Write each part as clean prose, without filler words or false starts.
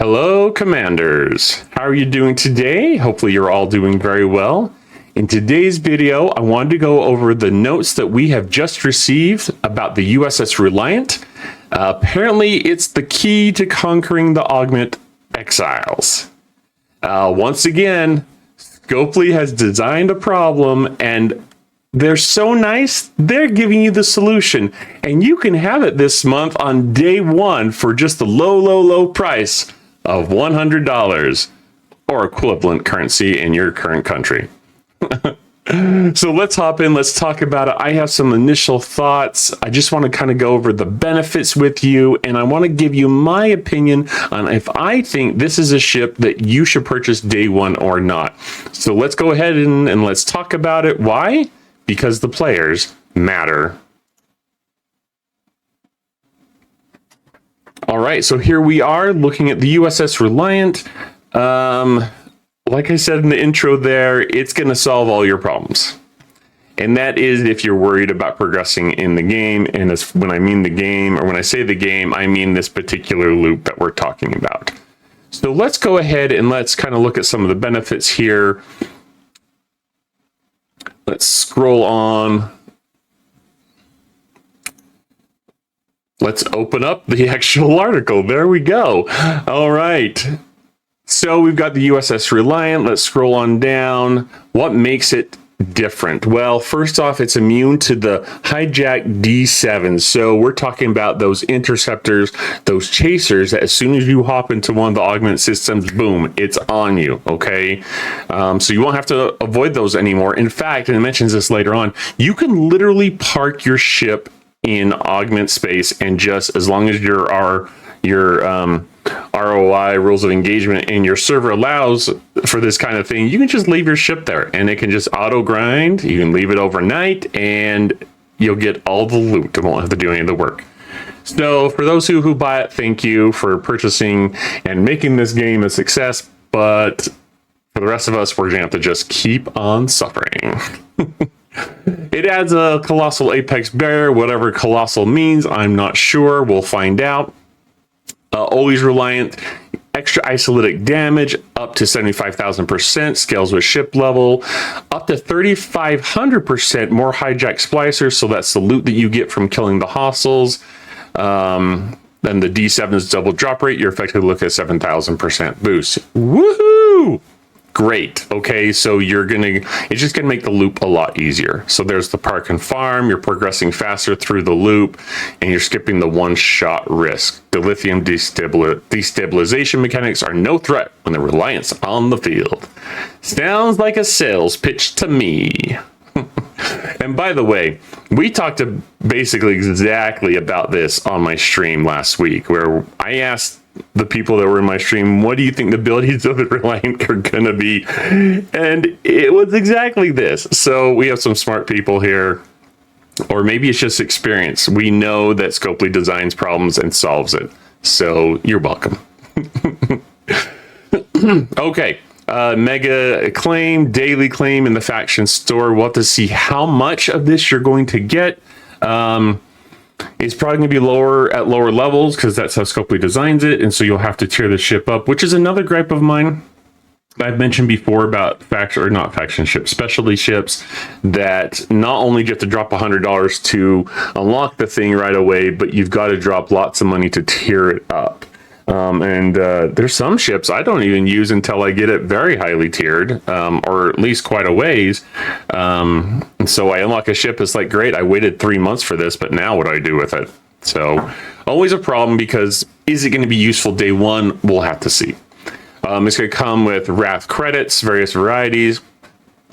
Hello, Commanders. How are you doing today? Hopefully you're all doing very well. In today's video, I wanted to go over the notes that we have just received about the USS Reliant. Apparently, it's the key to conquering the Augment Exiles. Once again, Scopely has designed a problem, and they're so nice, they're giving you the solution. And you can have it this month on day one for just the low price of $100 or equivalent currency in your current country. So let's hop in. Let's talk about it. I have some initial thoughts. I just want to kind of go over the benefits with you, and I want to give you my opinion on if I think this is a ship that you should purchase day one or not. So let's go ahead and let's talk about it. Why? Because the players matter. All right, so here we are looking at the USS Reliant. Like I said in the intro there, it's going to solve all your problems. And that is if you're worried about progressing in the game. And when I mean the game, or when I say the game, I mean this particular loop that we're talking about. So let's go ahead and let's kind of look at some of the benefits here. Let's scroll on. Let's open up the actual article. There we go. All right. So we've got the USS Reliant. Let's scroll on down. What makes it different? Well, first off, it's immune to the hijack D7. So we're talking about those interceptors, those chasers, that as soon as you hop into one of the augment systems, boom, it's on you, okay? So you won't have to avoid those anymore. In fact, and it mentions this later on, you can literally park your ship in augment space, and just as long as your ROI, rules of engagement, and your server allows for this kind of thing, you can just leave your ship there and it can just auto grind. You can leave it overnight and you'll get all the loot. It won't have to do any of the work. So for those who buy it, thank you for purchasing and making this game a success. But for the rest of us, we're gonna have to just keep on suffering. It adds a colossal apex barrier, whatever colossal means, I'm not sure. We'll find out. Always Reliant, extra isolytic damage up to 75,000%, scales with ship level, up to 3,500% more hijack splicers, so that's the loot that you get from killing the hostiles. Then the D7 is double drop rate, you're effectively looking at 7,000% boost. Woohoo! Great. Okay, so it's just gonna make the loop a lot easier. So there's the park and farm, you're progressing faster through the loop, and you're skipping the one-shot risk. The lithium destabilization mechanics are no threat when the Reliant's on the field. Sounds like a sales pitch to me. And by the way, we talked basically exactly about this on my stream last week, where I asked the people that were in my stream, what do you think the abilities of the Reliant are going to be? And it was exactly this. So we have some smart people here, or maybe it's just experience. We know that Scopely designs problems and solves it. So you're welcome. Okay. Mega claim, daily claim in the faction store. We'll have to see how much of this you're going to get. It's probably going to be at lower levels because that's how Scopely designs it, and so you'll have to tier the ship up, which is another gripe of mine. I've mentioned before about faction ships, specialty ships, that not only do you have to drop $100 to unlock the thing right away, but you've got to drop lots of money to tier it up. There's some ships I don't even use until I get it very highly tiered, or at least quite a ways. And so I unlock a ship, it's like, great, I waited 3 months for this, but now what do I do with it? So always a problem, because is it going to be useful day one? We'll have to see. It's going to come with Wrath credits, various varieties,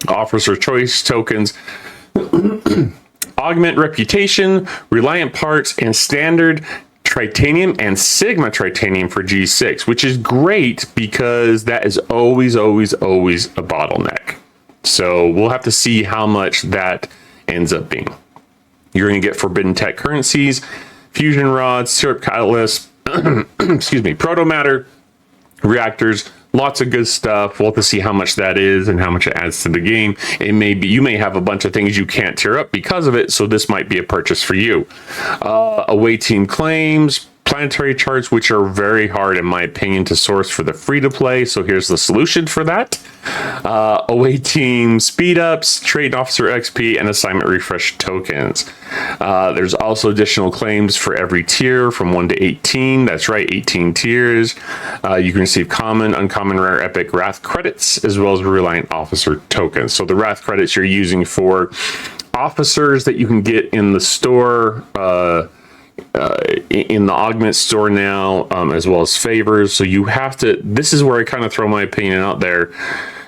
officer choice tokens, augment reputation, Reliant parts, and standard Tritanium and Sigma Tritanium for G6, which is great because that is always a bottleneck. So we'll have to see how much that ends up being. You're going to get Forbidden Tech currencies, fusion rods, syrup catalysts, excuse me, proto matter, reactors, lots of good stuff. We'll have to see how much that is and how much it adds to the game. It may be, you may have a bunch of things you can't tier up because of it, so this might be a purchase for you. Away team claims, planetary charts, which are very hard, in my opinion, to source for the free-to-play. So here's the solution for that. Away team speed-ups, trade officer XP, and assignment refresh tokens. There's also additional claims for every tier from 1 to 18. That's right, 18 tiers. You can receive common, uncommon, rare, epic, wrath credits, as well as Reliant officer tokens. So the wrath credits you're using for officers that you can get in the store, in the augment store now, as well as favors. So you have to, this is where I kind of throw my opinion out there,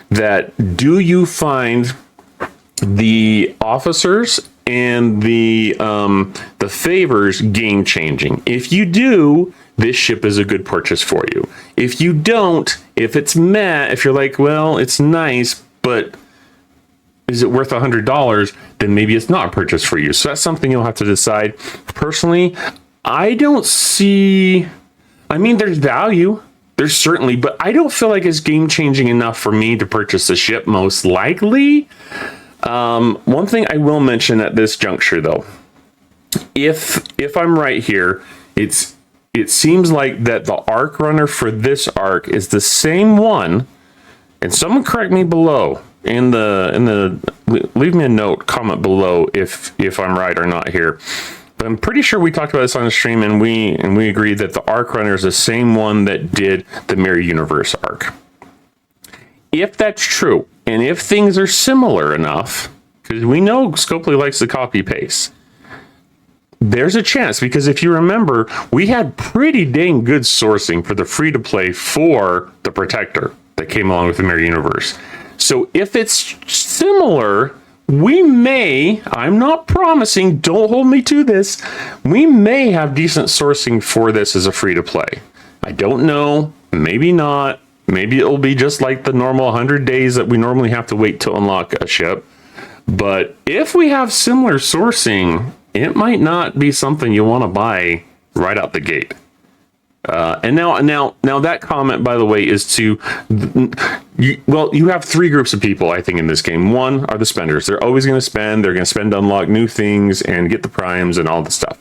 that do you find the officers and the favors game changing? If you do, this ship is a good purchase for you. If you don't, if it's meh, if you're like, well, it's nice, but is it worth $100? Then maybe it's not a purchase for you. So that's something you'll have to decide. Personally, I don't see, I mean, there's value. There's certainly, but I don't feel like it's game changing enough for me to purchase the ship, most likely. One thing I will mention at this juncture, though, if I'm right here, it seems like that the arc runner for this arc is the same one, and someone correct me below in the leave me a note, comment below if I'm right or not here. But I'm pretty sure we talked about this on the stream, and we agreed that the arc runner is the same one that did the Mirror Universe arc. If that's true, and if things are similar enough, because we know Scopely likes to copy paste, there's a chance, because if you remember, we had pretty dang good sourcing for the free-to-play for the Protector that came along with the Mirror Universe. So if it's similar, we may, I'm not promising, don't hold me to this, we may have decent sourcing for this as a free-to-play. I don't know, maybe not. Maybe it'll be just like the normal 100 days that we normally have to wait to unlock a ship. But if we have similar sourcing, it might not be something you want to buy right out the gate. And now that comment, by the way, is to, you have three groups of people, I think, in this game. One are the spenders. They're always going to spend. They're going to spend to unlock new things and get the primes and all the stuff.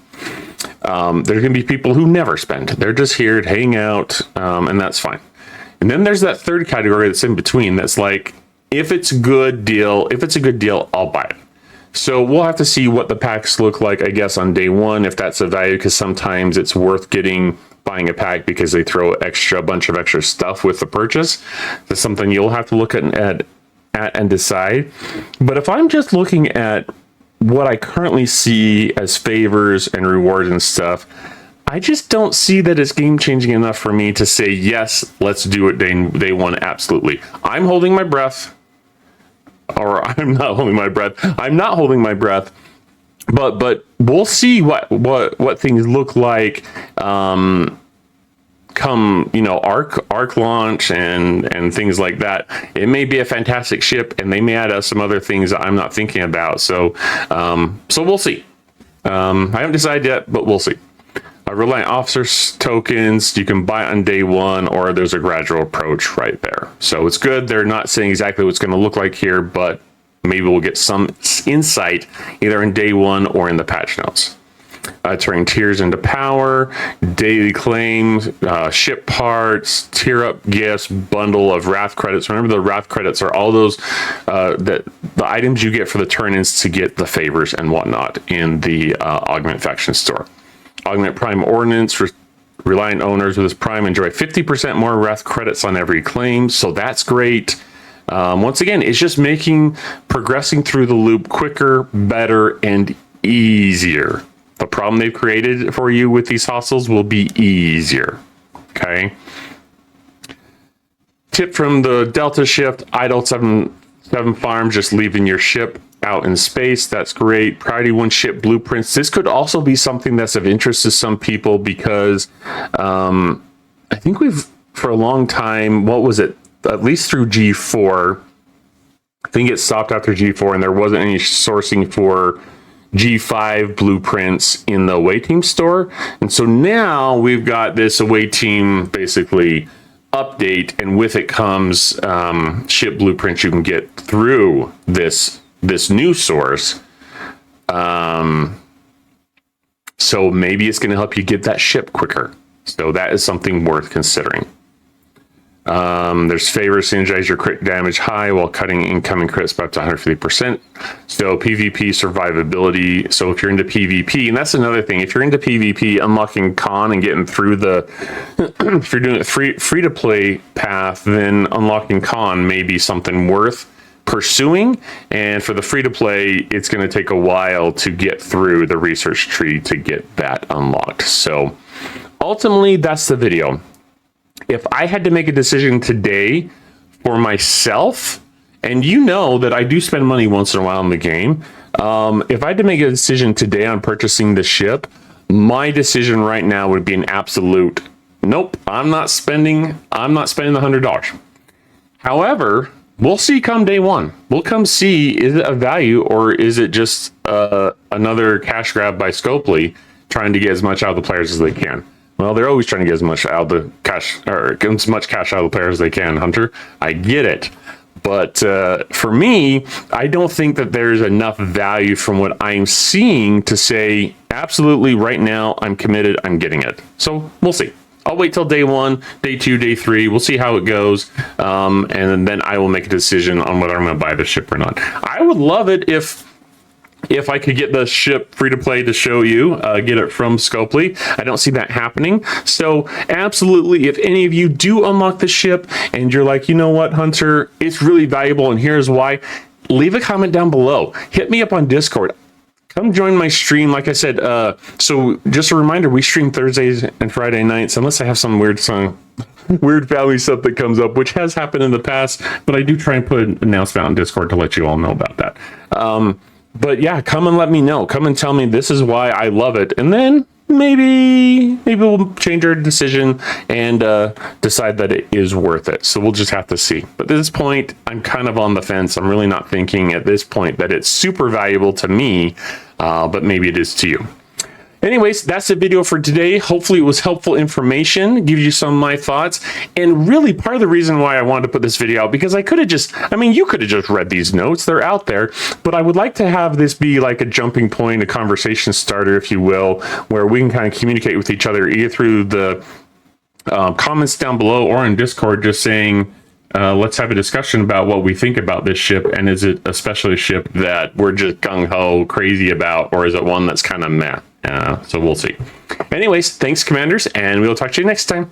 There's going to be people who never spend. They're just here to hang out, and that's fine. And then there's that third category that's in between. That's like, if it's a good deal, I'll buy it. So we'll have to see what the packs look like, I guess, on day one, if that's a value, because sometimes it's worth buying a pack because they throw a bunch of extra stuff with the purchase. That's something you'll have to look at and decide. But if I'm just looking at what I currently see as favors and rewards and stuff, I just don't see that it's game changing enough for me to say, yes, let's do it day one. Absolutely. I'm holding my breath. Or I'm not holding my breath. I'm not holding my breath. But we'll see what things look like come, arc launch and things like that. It may be a fantastic ship, and they may add some other things that I'm not thinking about. So we'll see. I haven't decided yet, but we'll see. Reliant officers tokens, you can buy on day one, or there's a gradual approach right there. So it's good. They're not saying exactly what it's going to look like here, but maybe we'll get some insight either in day one or in the patch notes. Turning tiers into power, daily claims, ship parts, tier up gifts, bundle of wrath credits. Remember, the wrath credits are all those the items you get for the turn-ins to get the favors and whatnot in the Augment faction store. Augment Prime Ordnance, Reliant owners with this Prime enjoy 50% more wrath credits on every claim, so that's great. Once again, it's just making progressing through the loop quicker, better, and easier. The problem they've created for you with these hostels will be easier. Okay. Tip from the Delta Shift: idle 7 farms, just leaving your ship out in space. That's great. Priority 1 ship blueprints. This could also be something that's of interest to some people, because I think we've, for a long time, what was it, at least through G4, I think it stopped after G4, and there wasn't any sourcing for G5 blueprints in the away team store. And so now we've got this away team basically update, and with it comes ship blueprints you can get through this new source. So So maybe it's going to help you get that ship quicker. So that is something worth considering. There's favors synergize your crit damage high while cutting incoming crits by up to 150%. So PvP survivability. So if you're into PvP, and that's another thing, if you're into PvP, unlocking con and getting through the, if you're doing it free to play path, then unlocking con may be something worth pursuing. And for the free to play, it's going to take a while to get through the research tree to get that unlocked. So ultimately, that's the video. If I had to make a decision today for myself, and you know that I do spend money once in a while in the game, if I had to make a decision today on purchasing the ship, my decision right now would be an absolute nope. I'm not spending the $100. However, we'll see come day one. We'll come see, is it a value or is it just another cash grab by Scopely trying to get as much out of the players as they can? Well, they're always trying to get as much out of the cash, or get as much cash out of the players as they can, Hunter. I get it. But for me, I don't think that there's enough value from what I'm seeing to say, absolutely, right now, I'm committed, I'm getting it. So we'll see. I'll wait till day one, day two, day three. We'll see how it goes. And then I will make a decision on whether I'm going to buy the ship or not. I would love it if I could get the ship free to play to show you, get it from Scopely. I don't see that happening. So absolutely, if any of you do unlock the ship and you're like, you know what, Hunter, it's really valuable and here's why, leave a comment down below. Hit me up on Discord. Come join my stream. Like I said, so just a reminder, we stream Thursdays and Friday nights, unless I have some weird family stuff that comes up, which has happened in the past, but I do try and put an announcement on Discord to let you all know about that. But yeah, come and let me know. Come and tell me this is why I love it. And then maybe we'll change our decision and decide that it is worth it. So we'll just have to see. But at this point, I'm kind of on the fence. I'm really not thinking at this point that it's super valuable to me, but maybe it is to you. Anyways, that's the video for today. Hopefully it was helpful information, gives you some of my thoughts. And really part of the reason why I wanted to put this video out, because I could have just, you could have just read these notes. They're out there, but I would like to have this be like a jumping point, a conversation starter, if you will, where we can kind of communicate with each other either through the comments down below or in Discord, just saying, let's have a discussion about what we think about this ship, and is it a specialist ship that we're just gung-ho crazy about, or is it one that's kind of meh? So we'll see. Anyways, thanks, Commanders, and we'll talk to you next time.